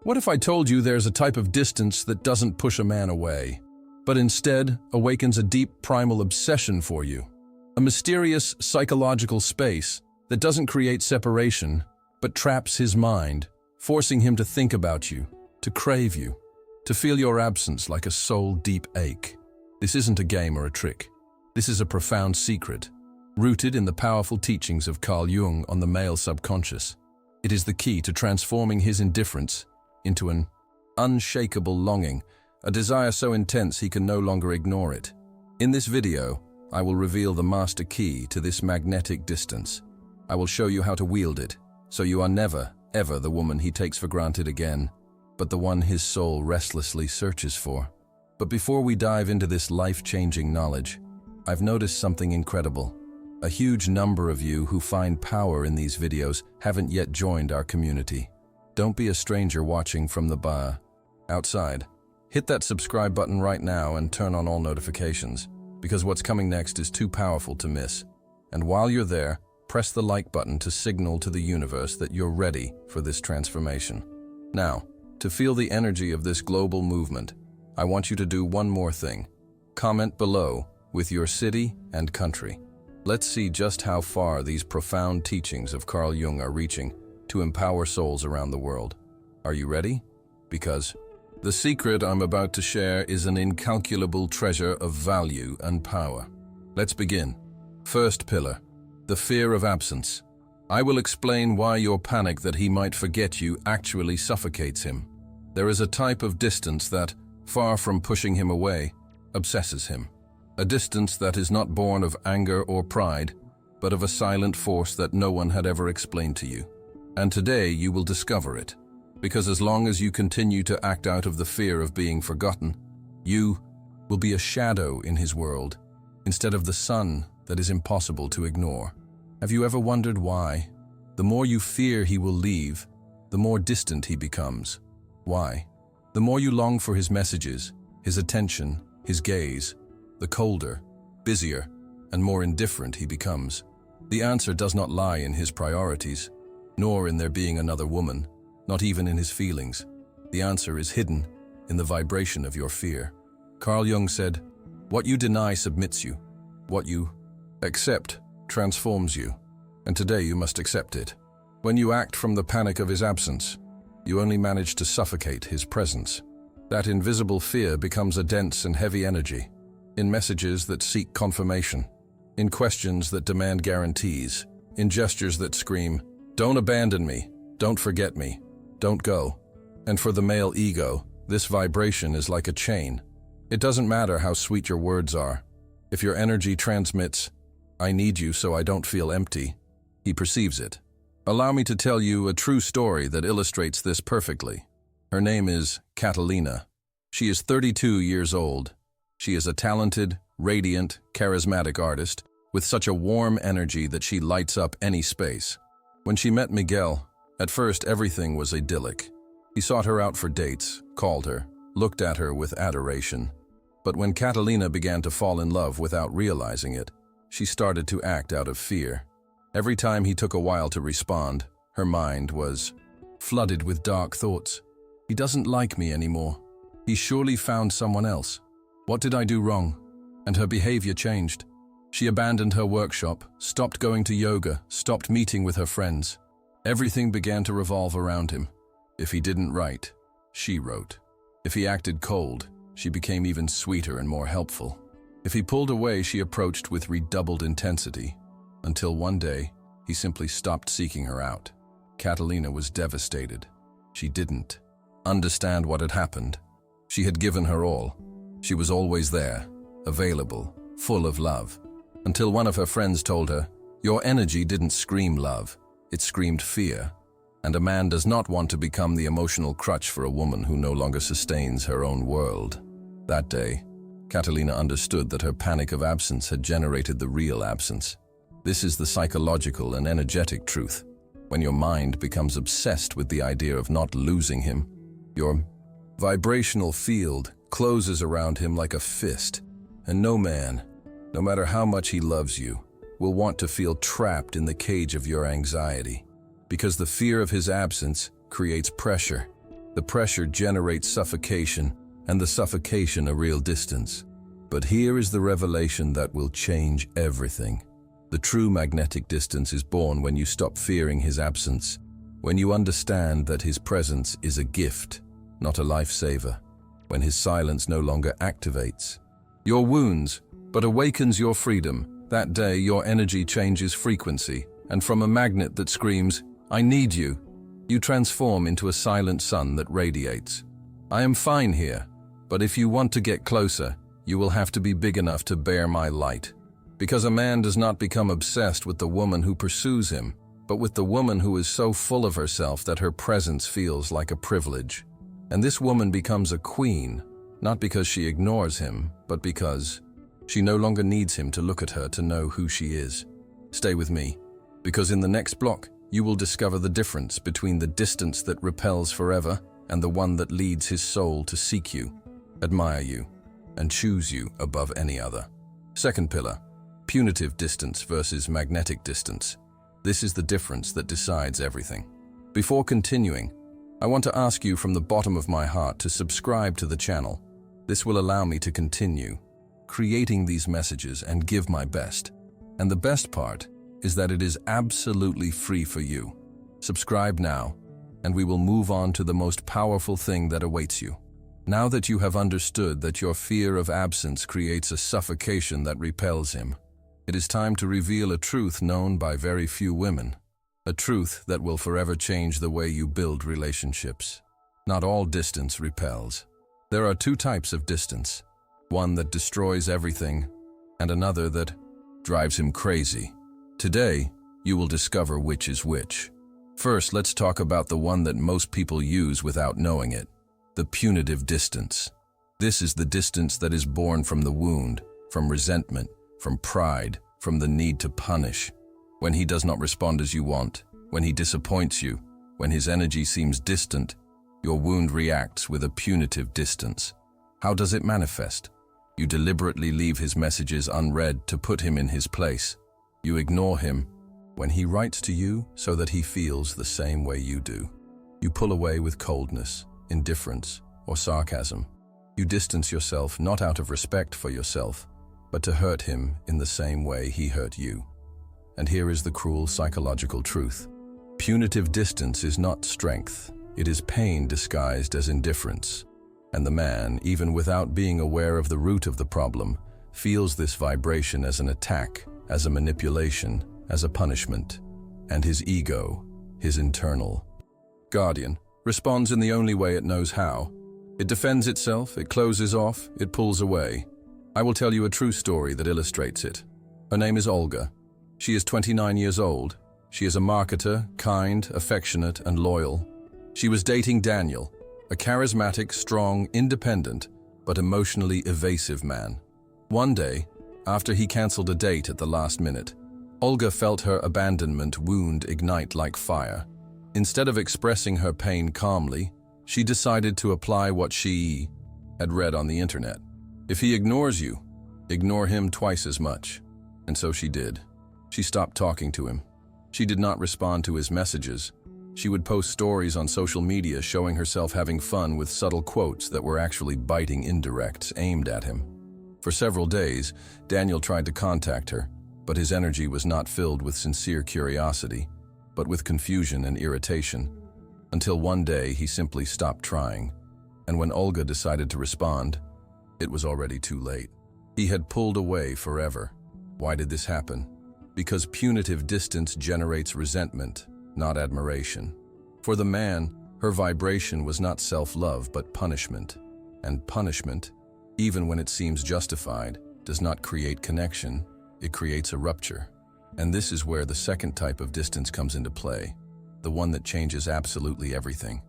What if I told you there's a type of distance that doesn't push a man away, but instead awakens a deep primal obsession for you? A mysterious psychological space that doesn't create separation, but traps his mind, forcing him to think about you, to crave you, to feel your absence like a soul-deep ache. This isn't a game or a trick. This is a profound secret, rooted in the powerful teachings of Carl Jung on the male subconscious. It is the key to transforming his indifference into an unshakable longing, a desire so intense he can no longer ignore it. In this video, I will reveal the master key to this magnetic distance. I will show you how to wield it, so you are never, ever the woman he takes for granted again, but the one his soul restlessly searches for. But before we dive into this life-changing knowledge, I've noticed something incredible. A huge number of you who find power in these videos haven't yet joined our community. Don't be a stranger watching from the bar outside. Hit that subscribe button right now and turn on all notifications, because what's coming next is too powerful to miss. And while you're there, press the like button to signal to the universe that you're ready for this transformation. Now, to feel the energy of this global movement, I want you to do one more thing. Comment below with your city and country. Let's see just how far these profound teachings of Carl Jung are reaching to empower souls around the world. Are you ready? Because the secret I'm about to share is an incalculable treasure of value and power. Let's begin. First pillar, the fear of absence. I will explain why your panic that he might forget you actually suffocates him. There is a type of distance that, far from pushing him away, obsesses him. A distance that is not born of anger or pride, but of a silent force that no one had ever explained to you. And today you will discover it, because as long as you continue to act out of the fear of being forgotten, you will be a shadow in his world, instead of the sun that is impossible to ignore. Have you ever wondered why? The more you fear he will leave, the more distant he becomes. Why? The more you long for his messages, his attention, his gaze, the colder, busier, and more indifferent he becomes. The answer does not lie in his priorities, nor in there being another woman, not even in his feelings. The answer is hidden in the vibration of your fear. Carl Jung said, "What you deny submits you. What you accept transforms you." And today you must accept it. When you act from the panic of his absence, you only manage to suffocate his presence. That invisible fear becomes a dense and heavy energy, in messages that seek confirmation, in questions that demand guarantees, in gestures that scream, "Don't abandon me, don't forget me, don't go." And for the male ego, this vibration is like a chain. It doesn't matter how sweet your words are. If your energy transmits, "I need you so I don't feel empty," he perceives it. Allow me to tell you a true story that illustrates this perfectly. Her name is Catalina. She is 32 years old. She is a talented, radiant, charismatic artist with such a warm energy that she lights up any space. When she met Miguel, at first everything was idyllic. He sought her out for dates, called her, looked at her with adoration. But when Catalina began to fall in love without realizing it, she started to act out of fear. Every time he took a while to respond, her mind was flooded with dark thoughts. He doesn't like me anymore. He surely found someone else. What did I do wrong? And her behavior changed. She abandoned her workshop, stopped going to yoga, stopped meeting with her friends. Everything began to revolve around him. If he didn't write, she wrote. If he acted cold, she became even sweeter and more helpful. If he pulled away, she approached with redoubled intensity, until one day, he simply stopped seeking her out. Catalina was devastated. She didn't understand what had happened. She had given her all. She was always there, available, full of love, until one of her friends told her, "Your energy didn't scream love, it screamed fear." And a man does not want to become the emotional crutch for a woman who no longer sustains her own world. That day, Catalina understood that her panic of absence had generated the real absence. This is the psychological and energetic truth. When your mind becomes obsessed with the idea of not losing him, your vibrational field closes around him like a fist, and no man, no matter how much he loves you, will want to feel trapped in the cage of your anxiety, because the fear of his absence creates pressure. The The pressure generates suffocation, and the suffocation a real distance. But here is the revelation that will change everything. The true magnetic distance is born when you stop fearing his absence, when you understand that his presence is a gift, not a lifesaver, when his silence no longer activates your wounds, but awakens your freedom. That day, your energy changes frequency, and from a magnet that screams, "I need you," you transform into a silent sun that radiates. I am fine here, but if you want to get closer, you will have to be big enough to bear my light. Because a man does not become obsessed with the woman who pursues him, but with the woman who is so full of herself that her presence feels like a privilege. And this woman becomes a queen, not because she ignores him, but because she no longer needs him to look at her to know who she is. Stay with me, because in the next block, you will discover the difference between the distance that repels forever and the one that leads his soul to seek you, admire you, and choose you above any other. Second pillar, punitive distance versus magnetic distance. This is the difference that decides everything. Before continuing, I want to ask you from the bottom of my heart to subscribe to the channel. This will allow me to continue creating these messages and give my best. And the best part is that it is absolutely free for you. Subscribe now, and we will move on to the most powerful thing that awaits you. Now that you have understood that your fear of absence creates a suffocation that repels him, it is time to reveal a truth known by very few women. A truth that will forever change the way you build relationships. Not all distance repels. There are two types of distance. One that destroys everything, and another that drives him crazy. Today, you will discover which is which. First, let's talk about the one that most people use without knowing it. The punitive distance. This is the distance that is born from the wound, from resentment, from pride, from the need to punish. When he does not respond as you want, when he disappoints you, when his energy seems distant, your wound reacts with a punitive distance. How does it manifest? You deliberately leave his messages unread to put him in his place. You ignore him when he writes to you so that he feels the same way you do. You pull away with coldness, indifference, or sarcasm. You distance yourself not out of respect for yourself, but to hurt him in the same way he hurt you. And here is the cruel psychological truth. Punitive distance is not strength. It is pain disguised as indifference. And the man, even without being aware of the root of the problem, feels this vibration as an attack, as a manipulation, as a punishment. And his ego, his internal guardian, responds in the only way it knows how. It defends itself, it closes off, it pulls away. I will tell you a true story that illustrates it. Her name is Olga. She is 29 years old. She is a marketer, kind, affectionate, and loyal. She was dating Daniel, a charismatic, strong, independent, but emotionally evasive man. One day, after he canceled a date at the last minute, Olga felt her abandonment wound ignite like fire. Instead of expressing her pain calmly, she decided to apply what she had read on the internet. If he ignores you, ignore him twice as much. And so she did. She stopped talking to him. She did not respond to his messages. She would post stories on social media showing herself having fun with subtle quotes that were actually biting indirects aimed at him. For several days, Daniel tried to contact her, but his energy was not filled with sincere curiosity, but with confusion and irritation. Until one day, he simply stopped trying. And when Olga decided to respond, it was already too late. He had pulled away forever. Why did this happen? Because punitive distance generates resentment, not admiration. For the man, her vibration was not self-love but punishment. And punishment, even when it seems justified, does not create connection, it creates a rupture. And this is where the second type of distance comes into play, the one that changes absolutely everything,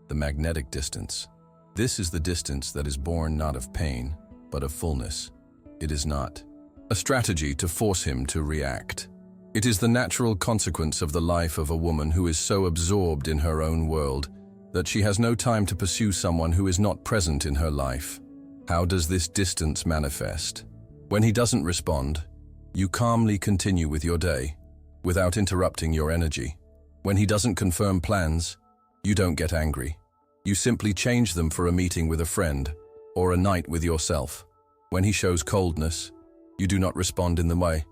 the magnetic distance. This is the distance that is born not of pain, but of fullness. It is not a strategy to force him to react. It is the natural consequence of the life of a woman who is so absorbed in her own world that she has no time to pursue someone who is not present in her life. How does this distance manifest? When he doesn't respond, you calmly continue with your day, without interrupting your energy. When he doesn't confirm plans, you don't get angry. You simply change them for a meeting with a friend or a night with yourself. When he shows coldness, you do not respond in the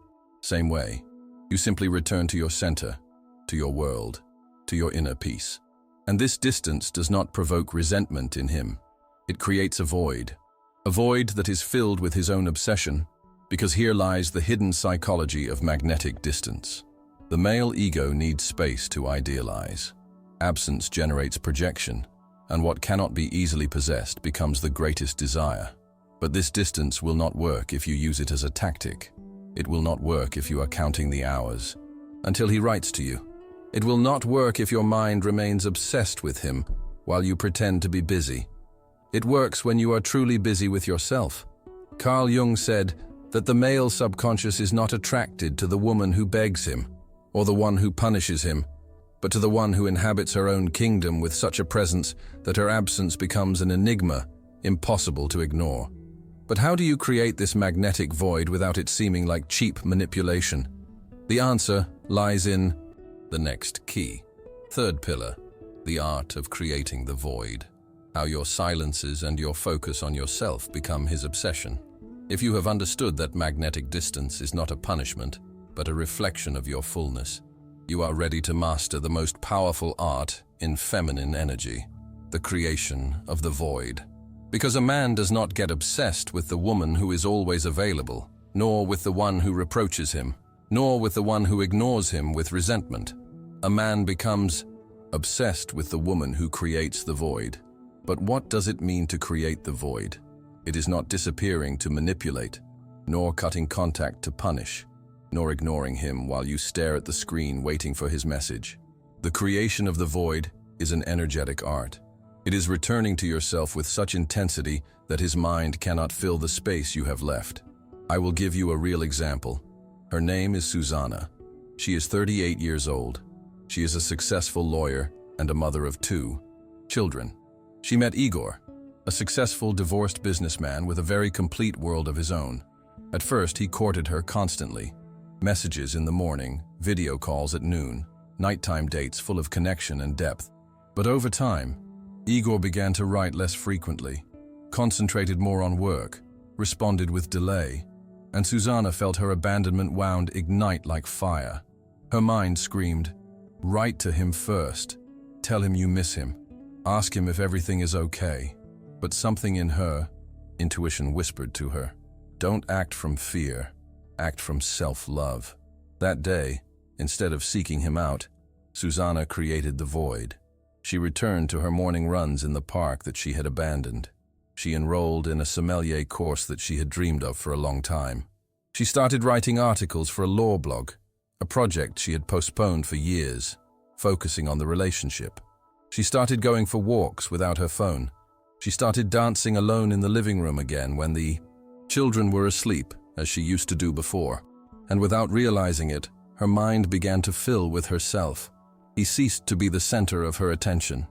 same way. You simply return to your center, to your world, to your inner peace. And this distance does not provoke resentment in him. It creates a void that is filled with his own obsession, because here lies the hidden psychology of magnetic distance. The male ego needs space to idealize. Absence generates projection, and what cannot be easily possessed becomes the greatest desire. But this distance will not work if you use it as a tactic. It will not work if you are counting the hours until he writes to you. It will not work if your mind remains obsessed with him while you pretend to be busy. It works when you are truly busy with yourself. Carl Jung said that the male subconscious is not attracted to the woman who begs him or the one who punishes him, but to the one who inhabits her own kingdom with such a presence that her absence becomes an enigma, impossible to ignore. But how do you create this magnetic void without it seeming like cheap manipulation? The answer lies in the next key. Third pillar, the art of creating the void. How your silences and your focus on yourself become his obsession. If you have understood that magnetic distance is not a punishment, but a reflection of your fullness, you are ready to master the most powerful art in feminine energy, the creation of the void. Because a man does not get obsessed with the woman who is always available, nor with the one who reproaches him, nor with the one who ignores him with resentment. A man becomes obsessed with the woman who creates the void. But what does it mean to create the void? It is not disappearing to manipulate, nor cutting contact to punish, nor ignoring him while you stare at the screen waiting for his message. The creation of the void is an energetic art. It is returning to yourself with such intensity that his mind cannot fill the space you have left. I will give you a real example. Her name is Susanna. She is 38 years old. She is a successful lawyer and a mother of 2 children. She met Igor, a successful divorced businessman with a very complete world of his own. At first, he courted her constantly. Messages in the morning, video calls at noon, nighttime dates full of connection and depth. But over time, Igor began to write less frequently, concentrated more on work, responded with delay, and Susanna felt her abandonment wound ignite like fire. Her mind screamed, "Write to him first. Tell him you miss him. Ask him if everything is okay." But something in her, intuition whispered to her, "Don't act from fear, act from self-love." That day, instead of seeking him out, Susanna created the void. She returned to her morning runs in the park that she had abandoned. She enrolled in a sommelier course that she had dreamed of for a long time. She started writing articles for a law blog, a project she had postponed for years, focusing on the relationship. She started going for walks without her phone. She started dancing alone in the living room again when the children were asleep, as she used to do before. And without realizing it, her mind began to fill with herself. He ceased to be the center of her attention.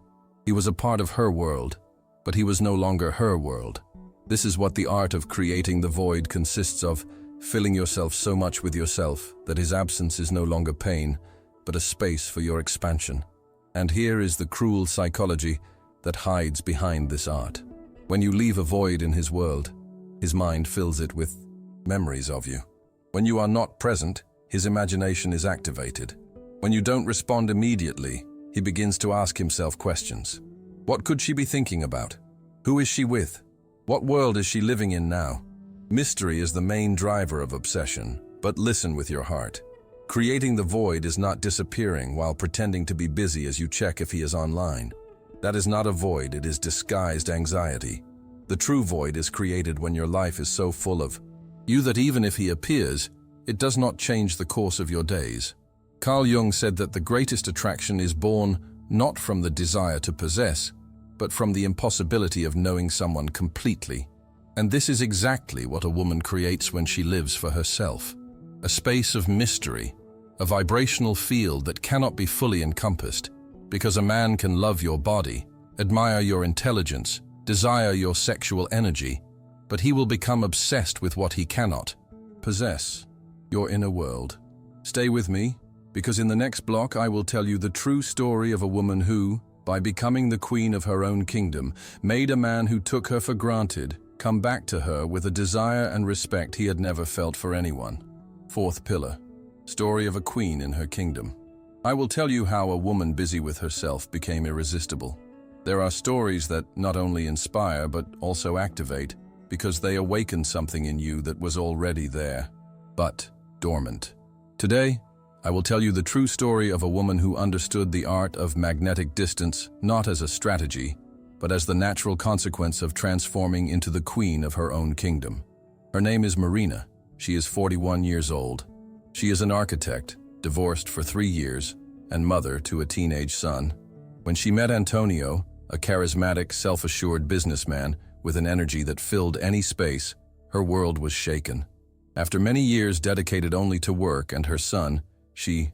He was a part of her world, but he was no longer her world. This is what the art of creating the void consists of, filling yourself so much with yourself that his absence is no longer pain, but a space for your expansion. And here is the cruel psychology that hides behind this art. When you leave a void in his world, his mind fills it with memories of you. When you are not present, his imagination is activated. When you don't respond immediately, he begins to ask himself questions. What could she be thinking about? Who is she with? What world is she living in now? Mystery is the main driver of obsession, but listen with your heart. Creating the void is not disappearing while pretending to be busy as you check if he is online. That is not a void, it is disguised anxiety. The true void is created when your life is so full of you that even if he appears, it does not change the course of your days. Carl Jung said that the greatest attraction is born not from the desire to possess, but from the impossibility of knowing someone completely. And this is exactly what a woman creates when she lives for herself. A space of mystery, a vibrational field that cannot be fully encompassed, because a man can love your body, admire your intelligence, desire your sexual energy, but he will become obsessed with what he cannot possess, your inner world. Stay with me, because in the next block I will tell you the true story of a woman who, by becoming the queen of her own kingdom, made a man who took her for granted come back to her with a desire and respect he had never felt for anyone. Fourth pillar, story of a queen in her kingdom. I will tell you how a woman busy with herself became irresistible. There are stories that not only inspire but also activate, because they awaken something in you that was already there, but dormant. Today, I will tell you the true story of a woman who understood the art of magnetic distance not as a strategy, but as the natural consequence of transforming into the queen of her own kingdom. Her name is Marina. She is 41 years old. She is an architect, divorced for 3 years, and mother to a teenage son. When she met Antonio, a charismatic, self-assured businessman with an energy that filled any space, her world was shaken. After many years dedicated only to work and her son, she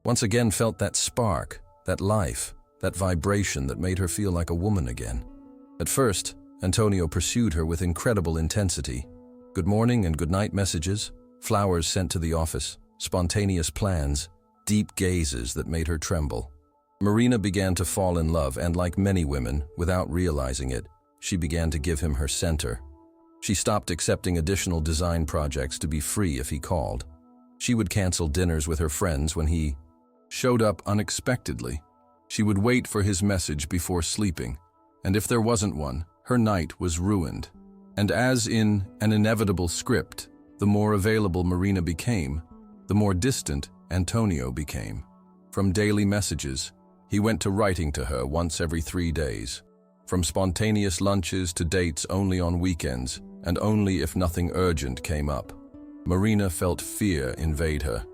once again felt that spark, that life, that vibration that made her feel like a woman again. At first, Antonio pursued her with incredible intensity. Good morning and good night messages, flowers sent to the office, spontaneous plans, deep gazes that made her tremble. Marina began to fall in love, and like many women, without realizing it, she began to give him her center. She stopped accepting additional design projects to be free if he called. She would cancel dinners with her friends when he showed up unexpectedly. She would wait for his message before sleeping, and if there wasn't one, her night was ruined. And as in an inevitable script, the more available Marina became, the more distant Antonio became. From daily messages, he went to writing to her once every 3 days. From spontaneous lunches to dates only on weekends, and only if nothing urgent came up. Marina felt fear invade her,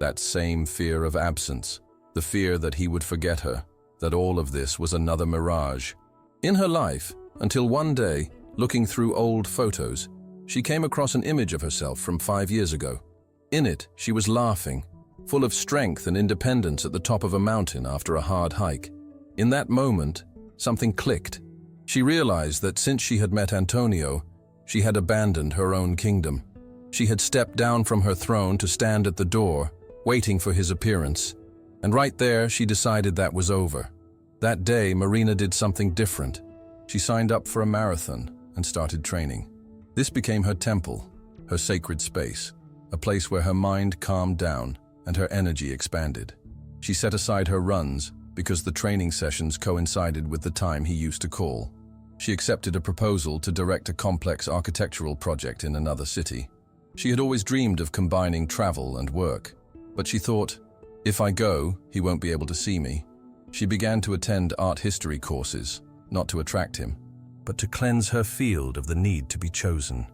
that same fear of absence, the fear that he would forget her, that all of this was another mirage. In her life, until one day, looking through old photos, she came across an image of herself from 5 years ago. In it, she was laughing, full of strength and independence at the top of a mountain after a hard hike. In that moment, something clicked. She realized that since she had met Antonio, she had abandoned her own kingdom. She had stepped down from her throne to stand at the door, waiting for his appearance. And right there, she decided that was over. That day, Marina did something different. She signed up for a marathon and started training. This became her temple, her sacred space, a place where her mind calmed down and her energy expanded. She set aside her runs because the training sessions coincided with the time he used to call. She accepted a proposal to direct a complex architectural project in another city. She had always dreamed of combining travel and work, but she thought, if I go, he won't be able to see me. She began to attend art history courses, not to attract him, but to cleanse her field of the need to be chosen.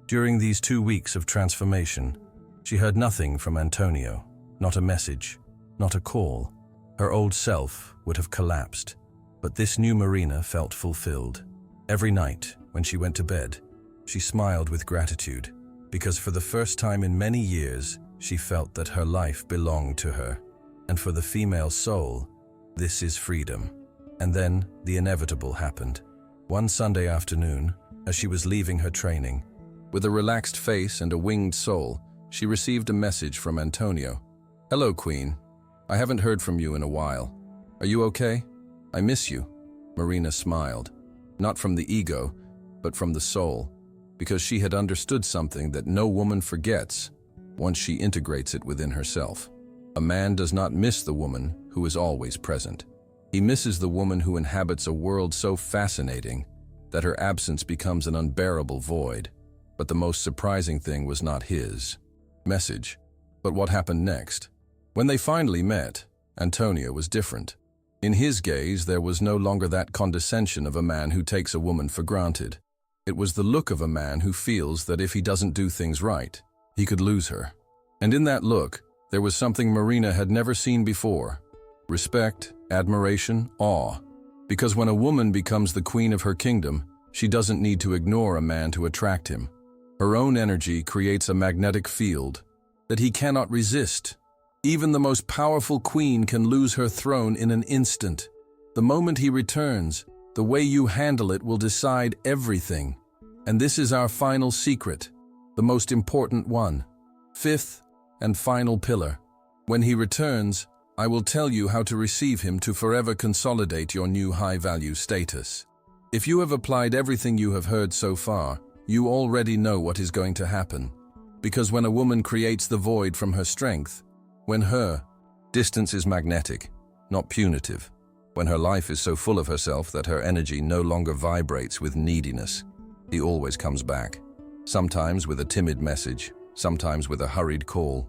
During these 2 weeks of transformation, she heard nothing from Antonio, not a message, not a call. Her old self would have collapsed, but this new Marina felt fulfilled. Every night, when she went to bed, she smiled with gratitude, because for the first time in many years, she felt that her life belonged to her. And for the female soul, this is freedom. And then the inevitable happened. One Sunday afternoon, as she was leaving her training, with a relaxed face and a winged soul, she received a message from Antonio. "Hello, Queen. I haven't heard from you in a while. Are you okay? I miss you." Marina smiled, not from the ego, but from the soul, because she had understood something that no woman forgets once she integrates it within herself. A man does not miss the woman who is always present. He misses the woman who inhabits a world so fascinating that her absence becomes an unbearable void. But the most surprising thing was not his message, but what happened next. When they finally met, Antonio was different. In his gaze, there was no longer that condescension of a man who takes a woman for granted. It was the look of a man who feels that if he doesn't do things right, he could lose her. And in that look, there was something Marina had never seen before. Respect, admiration, awe. Because when a woman becomes the queen of her kingdom, she doesn't need to ignore a man to attract him. Her own energy creates a magnetic field that he cannot resist. Even the most powerful queen can lose her throne in an instant. The moment he returns, the way you handle it will decide everything. And this is our final secret, the most important one. Fifth and final pillar. When he returns, I will tell you how to receive him to forever consolidate your new high-value status. If you have applied everything you have heard so far, you already know what is going to happen. Because when a woman creates the void from her strength, when her distance is magnetic, not punitive, when her life is so full of herself that her energy no longer vibrates with neediness, he always comes back. Sometimes with a timid message, sometimes with a hurried call,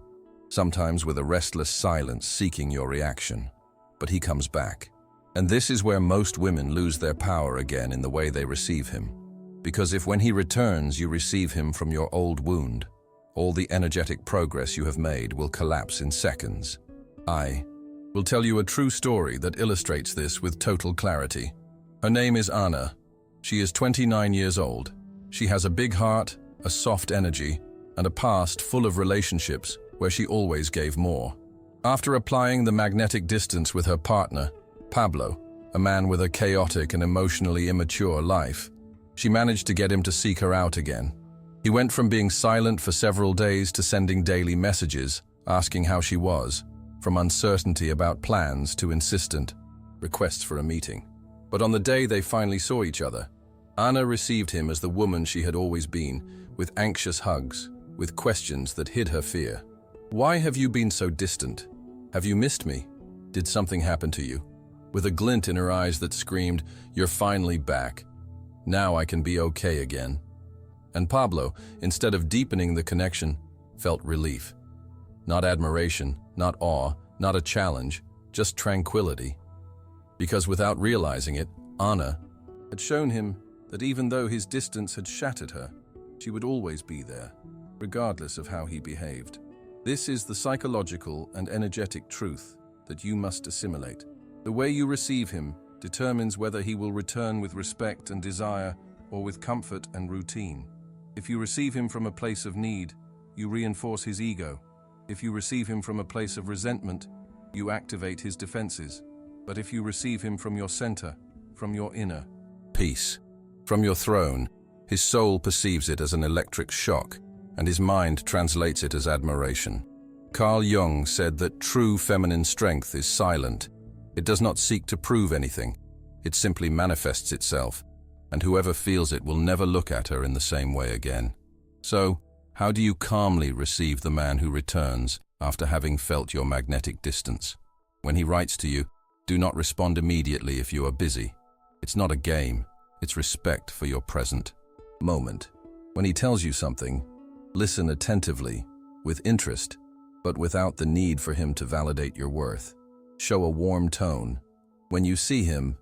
sometimes with a restless silence seeking your reaction. But he comes back. And this is where most women lose their power again in the way they receive him. Because if when he returns you receive him from your old wound, all the energetic progress you have made will collapse in seconds. I will tell you a true story that illustrates this with total clarity. Her name is Anna. She is 29 years old. She has a big heart, a soft energy, and a past full of relationships where she always gave more. After applying the magnetic distance with her partner, Pablo, a man with a chaotic and emotionally immature life, she managed to get him to seek her out again. He went from being silent for several days to sending daily messages, asking how she was, from uncertainty about plans to insistent requests for a meeting. But on the day they finally saw each other, Anna received him as the woman she had always been, with anxious hugs, with questions that hid her fear. Why have you been so distant? Have you missed me? Did something happen to you? With a glint in her eyes that screamed, "You're finally back. Now I can be okay again." And Pablo, instead of deepening the connection, felt relief. Not admiration, not awe, not a challenge, just tranquility. Because without realizing it, Anna had shown him that even though his distance had shattered her, she would always be there, regardless of how he behaved. This is the psychological and energetic truth that you must assimilate. The way you receive him determines whether he will return with respect and desire or with comfort and routine. If you receive him from a place of need, you reinforce his ego. If you receive him from a place of resentment, you activate his defenses. But if you receive him from your center, from your inner peace, from your throne, his soul perceives it as an electric shock, and his mind translates it as admiration. Carl Jung said that true feminine strength is silent. It does not seek to prove anything. It simply manifests itself, and whoever feels it will never look at her in the same way again. So, how do you calmly receive the man who returns after having felt your magnetic distance? When he writes to you, do not respond immediately if you are busy. It's not a game, it's respect for your present moment. When he tells you something, listen attentively, with interest, but without the need for him to validate your worth. Show a warm tone. When you see him,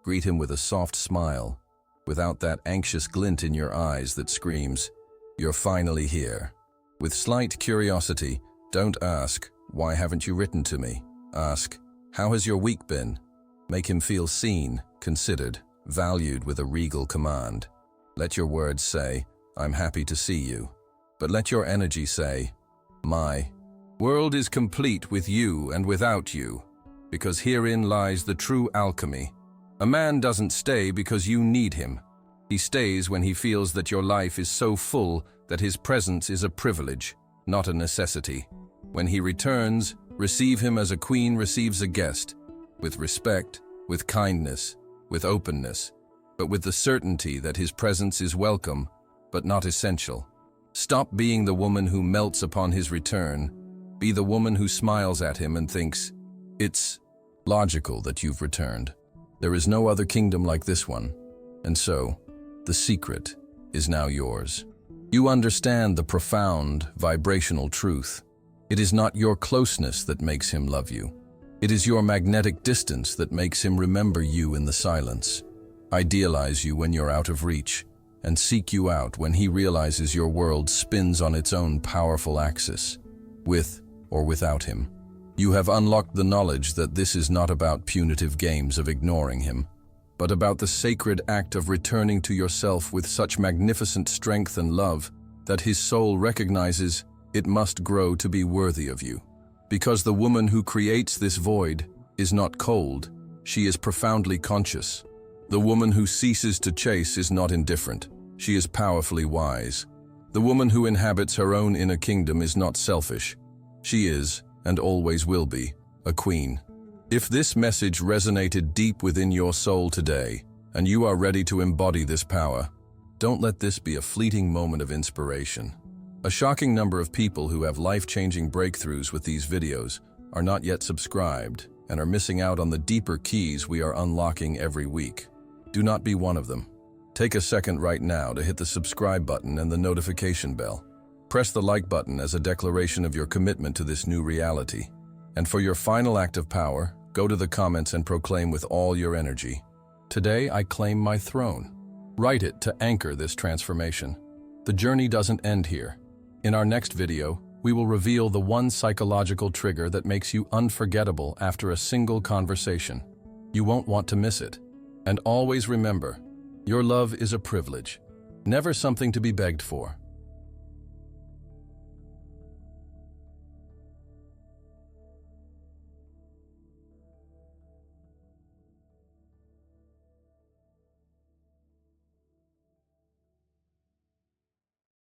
greet him with a soft smile, without that anxious glint in your eyes that screams, "You're finally here." With slight curiosity, don't ask, "Why haven't you written to me?" Ask, "How has your week been?" Make him feel seen, considered, valued with a regal command. Let your words say, "I'm happy to see you." But let your energy say, "My world is complete with you and without you," because herein lies the true alchemy. A man doesn't stay because you need him. He stays when he feels that your life is so full that his presence is a privilege, not a necessity. When he returns, receive him as a queen receives a guest, with respect, with kindness, with openness, but with the certainty that his presence is welcome, but not essential. Stop being the woman who melts upon his return. Be the woman who smiles at him and thinks, "It's logical that you've returned. There is no other kingdom like this one." And so, the secret is now yours. You understand the profound, vibrational truth. It is not your closeness that makes him love you. It is your magnetic distance that makes him remember you in the silence, idealize you when you're out of reach, and seek you out when he realizes your world spins on its own powerful axis, with or without him. You have unlocked the knowledge that this is not about punitive games of ignoring him, but about the sacred act of returning to yourself with such magnificent strength and love that his soul recognizes it must grow to be worthy of you. Because the woman who creates this void is not cold, she is profoundly conscious. The woman who ceases to chase is not indifferent, she is powerfully wise. The woman who inhabits her own inner kingdom is not selfish, she is, and always will be, a queen. If this message resonated deep within your soul today, and you are ready to embody this power, don't let this be a fleeting moment of inspiration. A shocking number of people who have life-changing breakthroughs with these videos are not yet subscribed and are missing out on the deeper keys we are unlocking every week. Do not be one of them. Take a second right now to hit the subscribe button and the notification bell. Press the like button as a declaration of your commitment to this new reality. And for your final act of power, go to the comments and proclaim with all your energy, "Today I claim my throne." Write it to anchor this transformation. The journey doesn't end here. In our next video, we will reveal the one psychological trigger that makes you unforgettable after a single conversation. You won't want to miss it. And always remember, your love is a privilege, never something to be begged for.